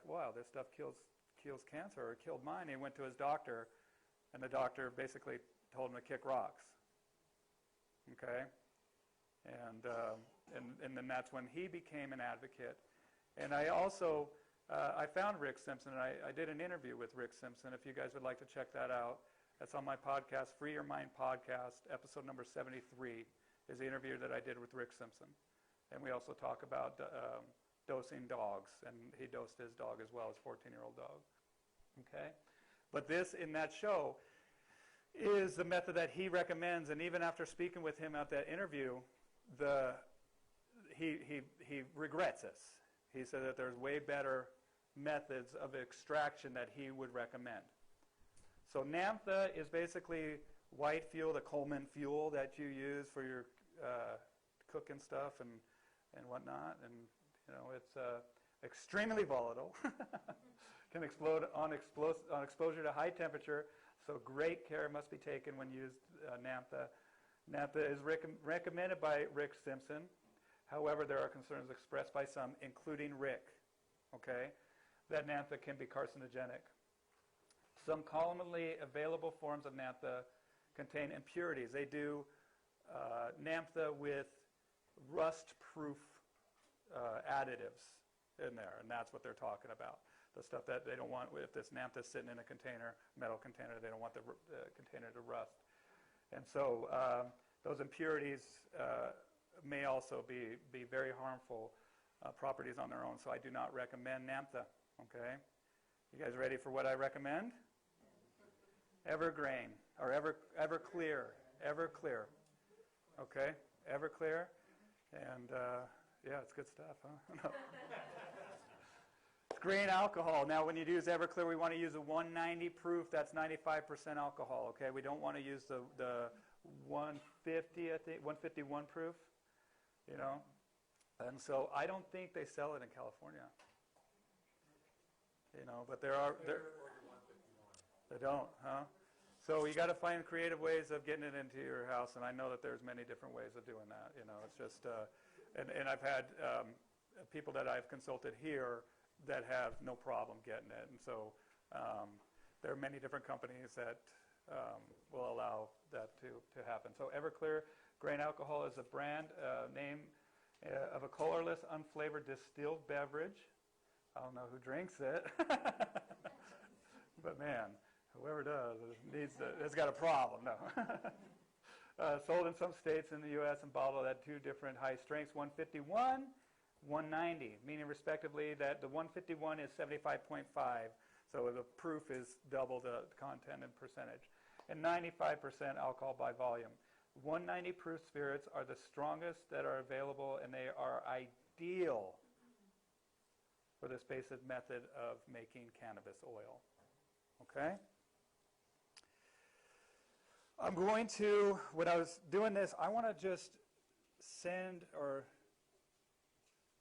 like, wow, this stuff kills cancer, or killed mine. And he went to his doctor, and the doctor basically told him to kick rocks. Okay? And then that's when he became an advocate. And I also, I found Rick Simpson, and I did an interview with Rick Simpson. If you guys would like to check that out, that's on my podcast, Free Your Mind Podcast, episode number 73, is the interview that I did with Rick Simpson. And we also talk about dosing dogs, and he dosed his dog as well, his 14-year-old dog. Okay? But this, in that show, is the method that he recommends, and even after speaking with him at that interview, he regrets this. He said that there's way better methods of extraction that he would recommend. So naphtha is basically white fuel, the Coleman fuel that you use for your cooking stuff and whatnot, and it's extremely volatile. Can explode on exposure to high temperature. So great care must be taken when used naphtha. Naphtha is recommended by Rick Simpson. However, there are concerns expressed by some, including Rick, okay, that naphtha can be carcinogenic. Some commonly available forms of naphtha contain impurities. They do naphtha with rust-proof additives in there, and that's what they're talking about. The stuff that they don't want, if this naphtha is sitting in a container, metal container, they don't want the container to rust. And so those impurities may also be very harmful properties on their own, so I do not recommend naphtha. Okay? You guys ready for what I recommend? Evergrain, or Everclear. Everclear. Okay? Everclear. And yeah, it's good stuff, huh? It's grain alcohol. Now, when you use Everclear, we want to use a 190 proof. That's 95% alcohol. Okay? We don't want to use the 150, I think, 151 proof. And so I don't think they sell it in California. But there are. They don't, huh? So you got to find creative ways of getting it into your house, and I know that there's many different ways of doing that. It's just, and I've had people that I've consulted here that have no problem getting it, and so there are many different companies that will allow that to happen. So Everclear grain alcohol is a brand name of a colorless, unflavored distilled beverage. I don't know who drinks it, but man, whoever does has got a problem. No. Sold in some states in the U.S. and bottled at two different high strengths, 151, 190, meaning respectively that the 151 is 75.5, so the proof is double the content and percentage, and 95% alcohol by volume. 190 proof spirits are the strongest that are available, and they are ideal for this basic method of making cannabis oil. Okay? I'm going to, when I was doing this, I want to just send, or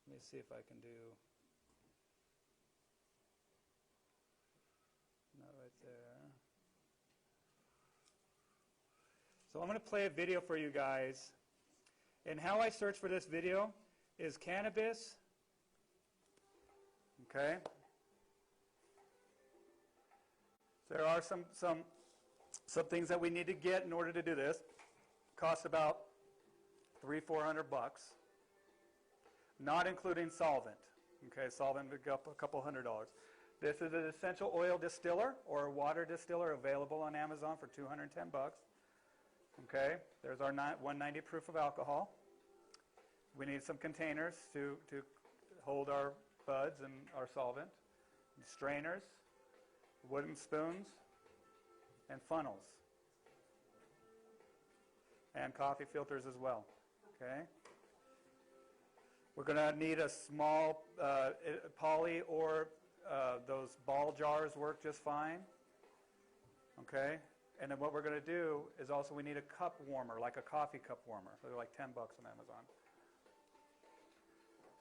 let me see if I can do, not right there. So I'm going to play a video for you guys. And how I search for this video is cannabis. Okay? So there are some things that we need to get in order to do this. Costs about $300-400, not including solvent. Okay, solvent would go up a couple $100. This is an essential oil distiller or a water distiller available on Amazon for $210. Okay, there's our 190 proof of alcohol. We need some containers to hold our buds and our solvent, strainers, wooden spoons, and funnels, and coffee filters as well. Okay, we're going to need a small poly, or those ball jars work just fine. Okay. And then what we're going to do is also we need a cup warmer, like a coffee cup warmer. They're like $10 on Amazon.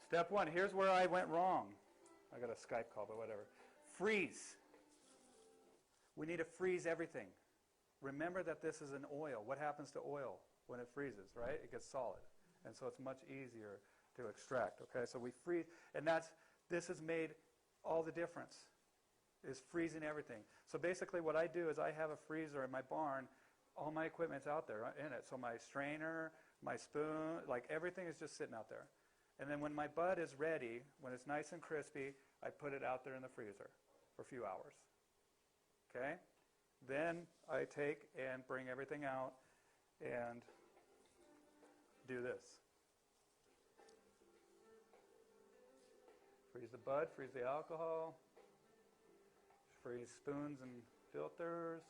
Step one, here's where I went wrong. I got a Skype call, but whatever. Freeze. We need to freeze everything. Remember that this is an oil. What happens to oil when it freezes, right? It gets solid. And so it's much easier to extract, okay? So we freeze, and this is made all the difference, is freezing everything. So basically what I do is I have a freezer in my barn. All my equipment's out there in it. So my strainer, my spoon, like everything is just sitting out there. And then when my bud is ready, when it's nice and crispy, I put it out there in the freezer for a few hours. Okay? Then I take and bring everything out and do this. Freeze the bud, freeze the alcohol, freeze spoons and filters,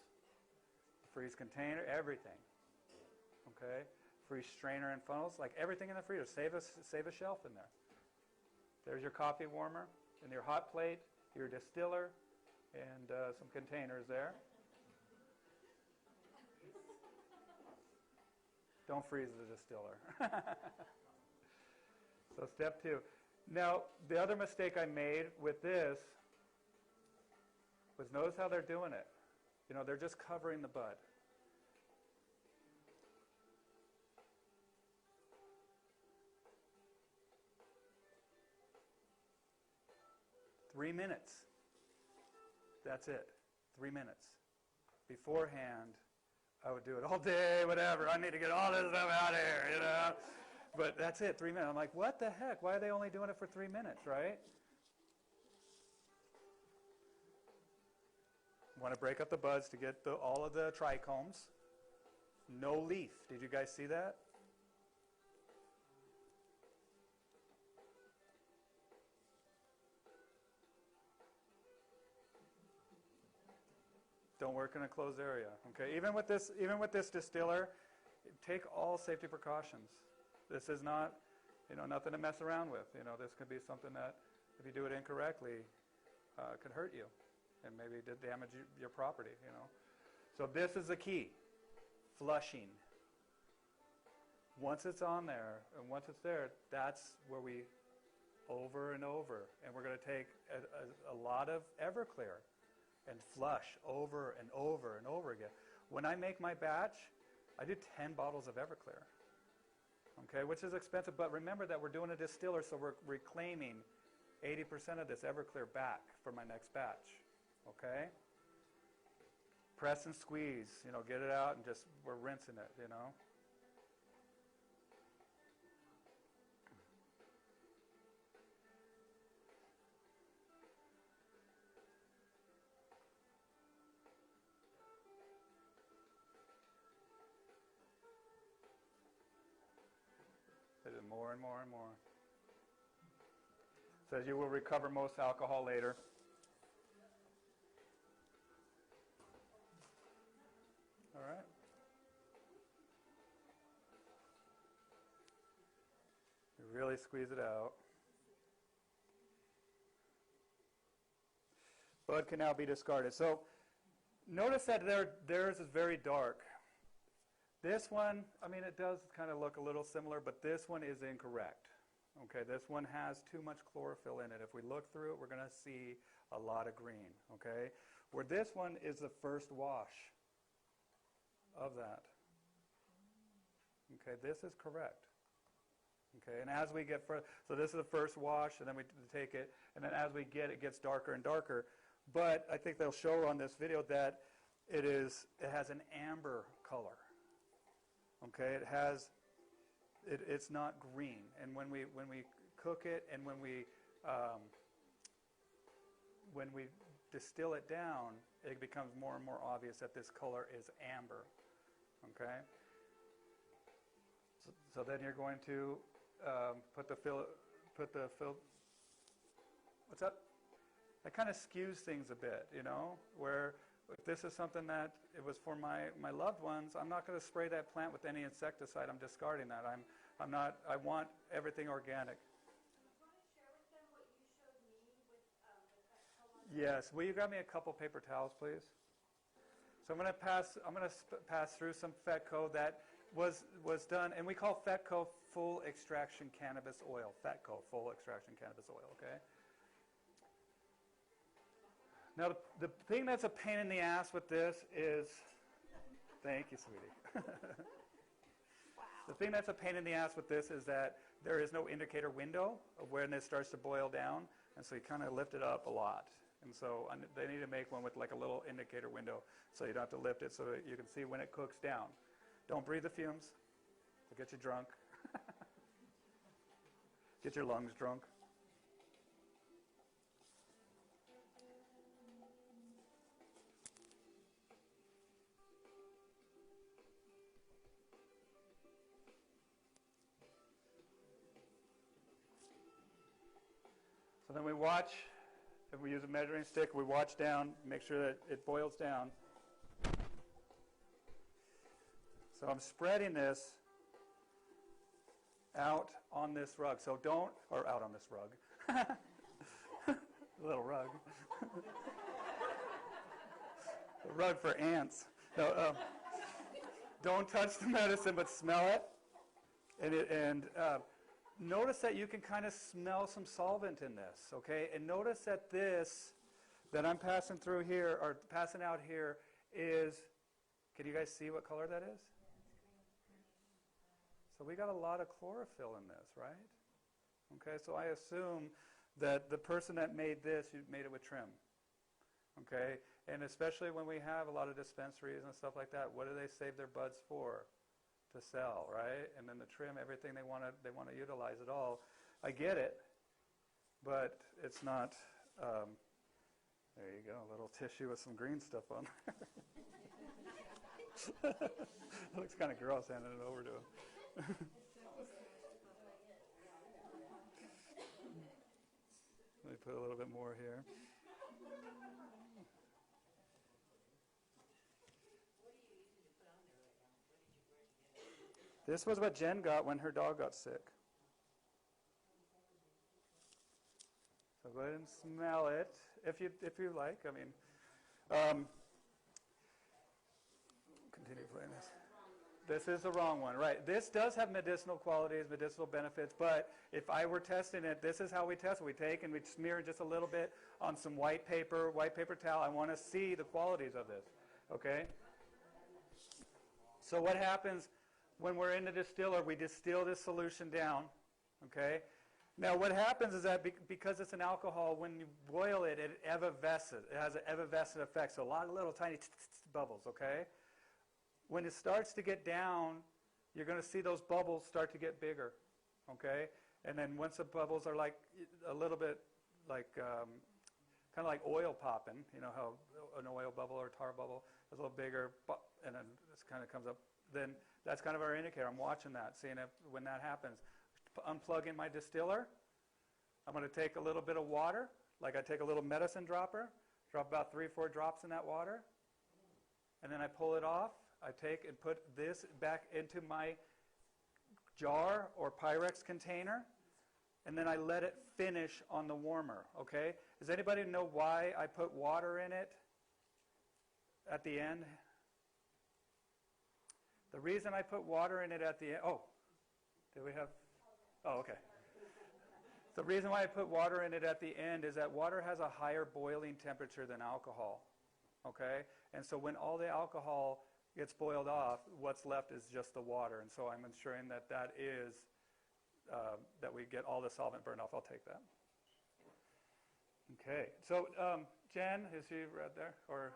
freeze container, everything. Okay? Freeze strainer and funnels, like everything in the freezer. Save a shelf in there. There's your coffee warmer and your hot plate, your distiller, and some containers there. Don't freeze the distiller. So step 2. Now, the other mistake I made with this was notice how they're doing it. You know, they're just covering the bud. Three minutes. That's it. 3 minutes. Beforehand, I would do it all day, whatever. I need to get all this stuff out of here, you know. But that's it, 3 minutes. I'm like, what the heck? Why are they only doing it for 3 minutes, right? Want to break up the buds to get all of the trichomes. No leaf. Did you guys see that? Don't work in a closed area. Okay. Even with this distiller, take all safety precautions. This is not, nothing to mess around with. This could be something that, if you do it incorrectly, could hurt you, and maybe damage your property. So this is the key: flushing. Once it's on there, and once it's there, that's where we over and over, and we're going to take a lot of Everclear and flush over and over and over again. When I make my batch, I do 10 bottles of Everclear, okay, which is expensive, but remember that we're doing a distiller, so we're reclaiming 80% of this Everclear back for my next batch, okay? Press and squeeze, get it out, and we're rinsing it, More and more and more. Says you will recover most alcohol later. All right. You really squeeze it out. Bud can now be discarded. So notice that theirs is very dark. This one, it does kind of look a little similar, but this one is incorrect. Okay, this one has too much chlorophyll in it. If we look through it, we're going to see a lot of green, okay? Where this one is the first wash of that. Okay, this is correct. Okay, and as we get further, so this is the first wash, and then we take it, and then as we it gets darker and darker. But I think they'll show on this video that it has an amber color. Okay, it's not green, and when we cook it and when we distill it down, it becomes more and more obvious that this color is amber. Okay, so then you're going to put the what's up? That kind of skews things a bit, where. If this is something that it was for my loved ones, I'm not going to spray that plant with any insecticide. I'm discarding that. I'm not. I want everything organic. Do you want to share with them what you showed me with the Petco? Yes. Will you grab me a couple paper towels, please? So I'm going to pass through some Fetco that was done, and we call Fetco full extraction cannabis oil. Fetco full extraction cannabis oil. Okay. Now, the thing that's a pain in the ass with this is, thank you, sweetie. Wow. The thing that's a pain in the ass with this is that there is no indicator window of when it starts to boil down. And so you kind of lift it up a lot. And so they need to make one with like a little indicator window so you don't have to lift it so that you can see when it cooks down. Don't breathe the fumes. They'll get you drunk. Get your lungs drunk. So then we watch, if we use a measuring stick, we watch down, make sure that it boils down. So I'm spreading this out on this rug. So don't, or out on this rug. A little rug. A rug for ants. No, don't touch the medicine, but smell it. And notice that you can kind of smell some solvent in this, okay? And notice that this that I'm passing through here, or passing out here, is, can you guys see what color that is? So we got a lot of chlorophyll in this, right? Okay, so I assume that the person that made this, you made it with trim. Okay, and especially when we have a lot of dispensaries and stuff like that, what do they save their buds for? To sell, right? And then the trim, everything they want to utilize it all. I get it, but it's not. There you go, a little tissue with some green stuff on. It looks kind of gross handing it over to him. Let me put a little bit more here. This was what Jen got when her dog got sick. So go ahead and smell it if you like. I mean, continue playing this. This is the wrong one, right? This does have medicinal qualities, medicinal benefits, but if I were testing it, this is how we test it. We take and we smear just a little bit on some white paper towel. I want to see the qualities of this, okay? So what happens when we're in the distiller? We distill this solution down, okay? Now what happens is that because it's an alcohol, when you boil it, it effervesces. It has an effervescent effect, so a lot of little tiny bubbles, okay? When it starts to get down, you're going to see those bubbles start to get bigger, okay? And then once the bubbles are like a little bit like kind of like oil popping, you know how an oil bubble or tar bubble is a little bigger, and then this kind of comes up. Then that's kind of our indicator. I'm watching that, seeing if when that happens. Unplug in my distiller. I'm going to take a little bit of water, like I take a little medicine dropper, drop about 3 or 4 drops in that water, and then I pull it off. I take and put this back into my jar or Pyrex container, and then I let it finish on the warmer, okay? Does anybody know why I put water in it at the end? The reason I put water in it at the end, did we have, okay. The reason why I put water in it at the end is that water has a higher boiling temperature than alcohol, okay? And so when all the alcohol gets boiled off, what's left is just the water. And so I'm ensuring that that is, that we get all the solvent burned off. I'll take that. Okay. So Jen, is she right there? Or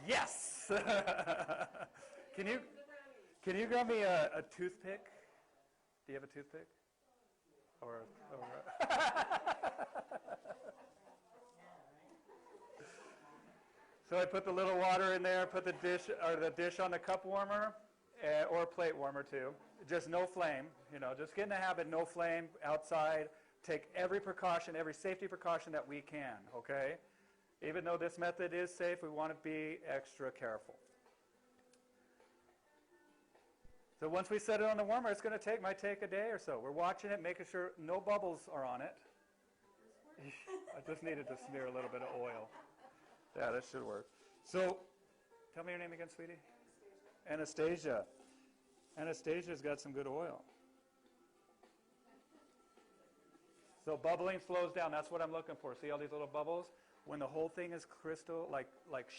yes! Can you grab me a toothpick? Do you have a toothpick? Or So I put the little water in there, put the dish on the cup warmer, or a plate warmer too. Just no flame, just get in the habit, no flame outside. Take every precaution, every safety precaution that we can, okay? Even though this method is safe, we want to be extra careful. So once we set it on the warmer, it's going to might take a day or so. We're watching it, making sure no bubbles are on it. I just needed to smear a little bit of oil. Yeah, that should work. So, tell me your name again, sweetie. Anastasia. Anastasia's got some good oil. So bubbling slows down. That's what I'm looking for. See all these little bubbles? When the whole thing is crystal, like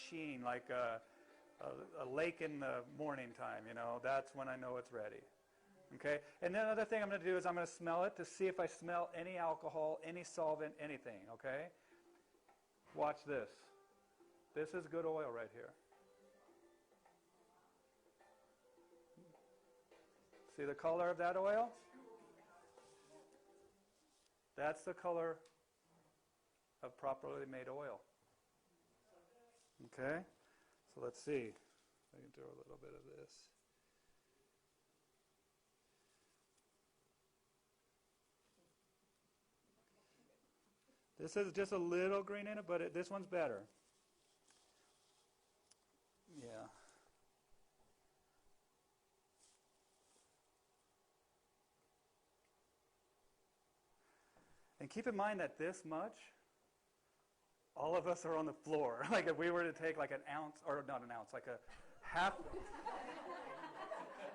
sheen, like a lake in the morning time, that's when I know it's ready. Okay? And then another thing I'm going to do is I'm going to smell it to see if I smell any alcohol, any solvent, anything. Okay? Watch this. This is good oil right here. See the color of that oil? That's the color of properly made oil. Okay? So let's see. I can do a little bit of this. This is just a little green in it, but this one's better. Yeah. And keep in mind that this much, all of us are on the floor. Like if we were to take like an ounce, or not an ounce, like a half.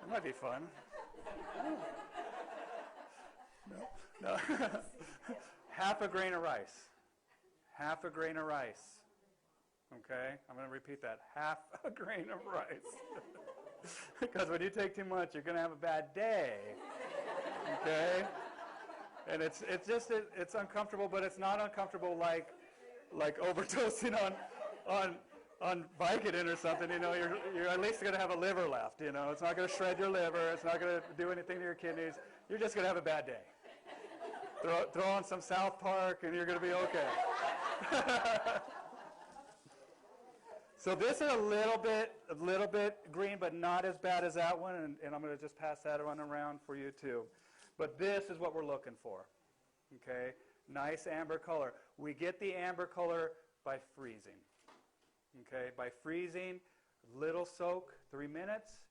That might be fun. No. Half a grain of rice. Half a grain of rice. Okay? I'm going to repeat that. Half a grain of rice. Because when you take too much, you're going to have a bad day. Okay? And it's uncomfortable, but it's not uncomfortable like overdosing on Vicodin or something. You know, you're at least going to have a liver left. You know, it's not going to shred your liver. It's not going to do anything to your kidneys. You're just going to have a bad day. Throw on some South Park, and you're going to be okay. So this is a little bit green, but not as bad as that one. And I'm going to just pass that one around for you too. But this is what we're looking for. Okay, nice amber color. We get the amber color by freezing. Okay, by freezing, little soak, 3 minutes.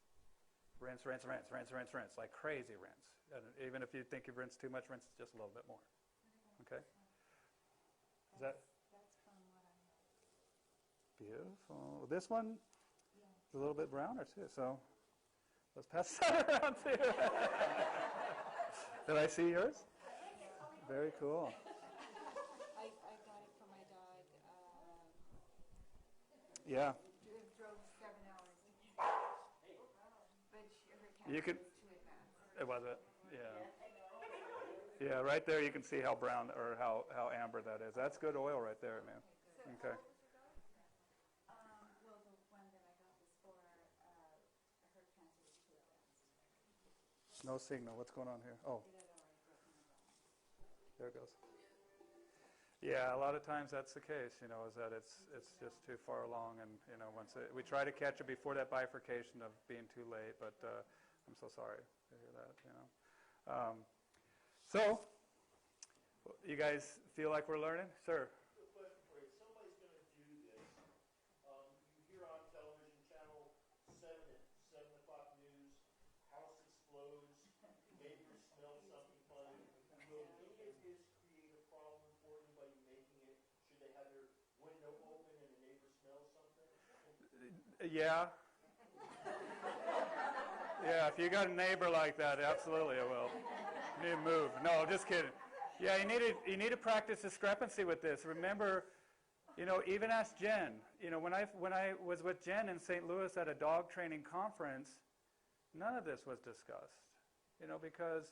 Rinse, rinse, rinse, rinse, rinse, rinse, like crazy rinse. And even if you think you've rinsed too much, rinse just a little bit more. Okay? Is that? That's from what I know. Beautiful. This one is a little bit browner too, so let's pass that around too. Did I see yours? Very cool. I got it for my dog. Yeah. Drove 7 hours. But her You could. was too advanced. It was it. Yeah. Yeah, right there you can see how brown or how amber that is. That's good oil right there, man. Okay. Well, the one that I got was for her cancer was too advanced. No signal. What's going on here? Oh, It had already broken her bone. there it goes. Yeah, a lot of times that's the case, you know, is that it's just too far along, and you know, we try to catch it before that bifurcation of being too late. But I'm so sorry to hear that, you know. So, you guys feel like we're learning, sir? Quick question for you. Somebody's going to do this. You hear on television channel 7 at 7 o'clock news, house explodes, neighbors smell something funny. Will any of this create a problem for anybody making it? Should they have their window open and the neighbor smells something? Yeah. Yeah, if you got a neighbor like that, absolutely it will. You need to move. No, just kidding. Yeah, you need to practice discrepancy with this. Remember, you know, even ask Jen. You know, when I was with Jen in St. Louis at a dog training conference, none of this was discussed. You know, because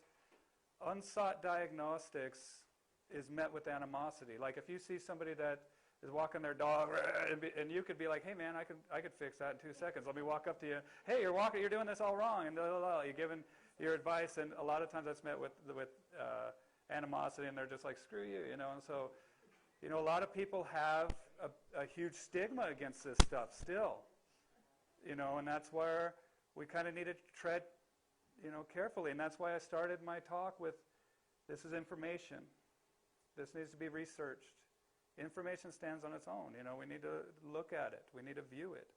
unsought diagnostics is met with animosity. Like if you see somebody that is walking their dog, and you could be like, "Hey, man, I could fix that in 2 seconds. Let me walk up to you. Hey, you're doing this all wrong," and blah, blah, blah. You're giving your advice, and a lot of times that's met with animosity, and they're just like, "Screw you," you know. And so, you know, a lot of people have a huge stigma against this stuff still, you know, and that's where we kind of need to tread, you know, carefully. And that's why I started my talk with, this is information. This needs to be researched. Information stands on its own. You know, we need to look at it. We need to view it.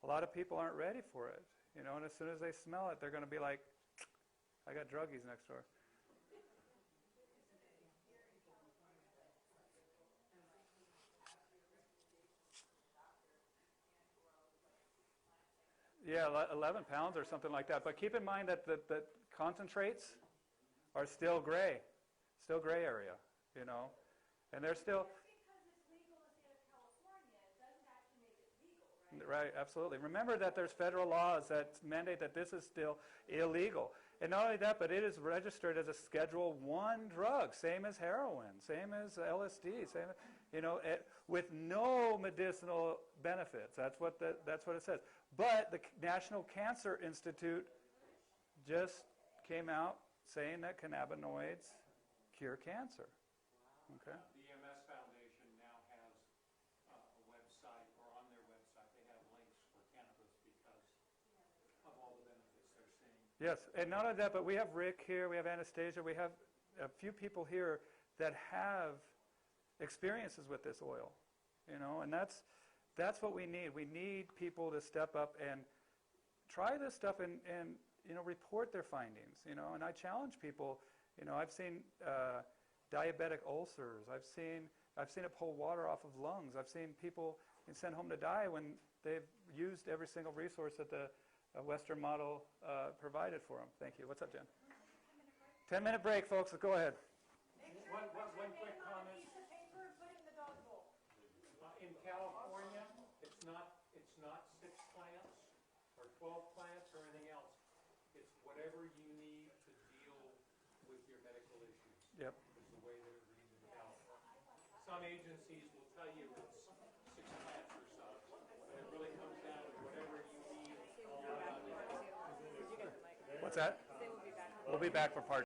A lot of people aren't ready for it, you know, and as soon as they smell it, they're going to be like, I got druggies next door. Yeah, 11 pounds or something like that. But keep in mind that the concentrates are still gray area, you know, and they're still. Because it's legal in the state of California, it doesn't actually make it legal, right? Right, absolutely. Remember that there's federal laws that mandate that this is still illegal. And not only that, but it is registered as a Schedule I drug, same as heroin, same as LSD, with no medicinal benefits. That's what it says. But the National Cancer Institute just came out saying that cannabinoids cure cancer. Okay. The EMS Foundation now has a website, or on their website, they have links for cannabis because of all the benefits they're seeing. Yes, and not only that, but we have Rick here, we have Anastasia, we have a few people here that have experiences with this oil, and that's what we need. We need people to step up and try this stuff and report their findings, and I challenge people. I've seen diabetic ulcers. I've seen it pull water off of lungs. I've seen people sent home to die when they've used every single resource that the Western model provided for them. Thank you. What's up, Jen? 10-minute break, folks. Go ahead. One quick comment. In California, it's not 6 plants or 12 plants or anything else. It's whatever you need to deal with your medical issues. Yep. Is the way that it reads in California. Some agencies will tell you it's 6 plants or so, but it really comes down to whatever you need. What's that? We'll be back for part